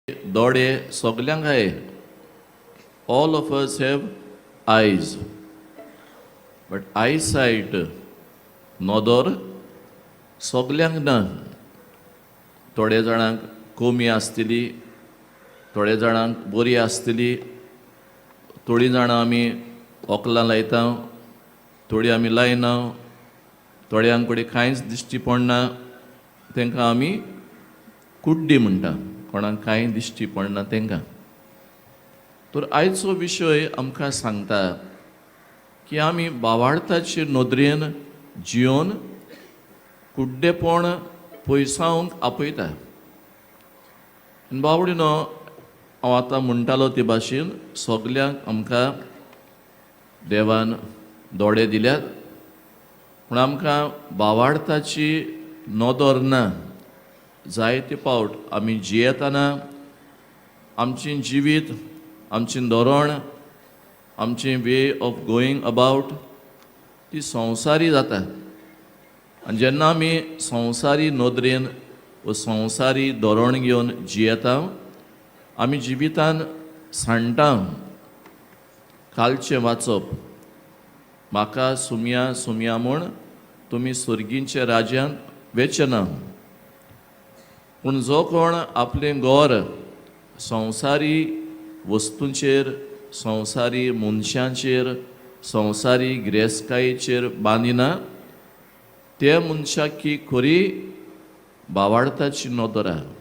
दोळे सगल्यांक हाय. All of us have आयज, बट आयसायट नदर सगल्यांक ना. थोड्या जाणांक कमी आसतली, थोड्या जाणांक बरी आसतली. थोडी जाणां आमी ओकलां लायता, थोडी आमी लायना. थोड्यांक कडेन कांयच दिश्टी पडना, तांकां आमी कुड्डी म्हणटा. कोणाक कांय दिश्टी पडना तांकां. तर आयचो विशय आमकां सांगता की आमी भावार्थाचे नदरेन जियोन कुड्डेपण पयसावंक आपयता. बावडीनो, हांव आतां म्हणटालो ते भाशेन सगल्यांक आमकां देवान दोळे दिल्यात, पूण आमकां भावार्थाची नदर ना. जायते फावट आमी जियेतना आमचें जिवीत, आमचें धोरण, आमचें वे ऑफ गोईंग अबावट ती संवसारी जाता. आनी जेन्ना आमी संवसारी नदरेन व संवसारी धोरण घेवन जियेता, आमी जिवितान सांडटा. कालचें वाचप, म्हाका सुमया सुमया म्हूण तुमी सुर्गींच्या राज्यांत वेचना. पूण जो कोण आपलें गोर संवसारी वस्तूंचेर, संवसारी मनशांचेर, संवसारी गिरेस्तकायेचेर बांदिना, त्या मनशाक की खरी भावार्थाची नदर आसा.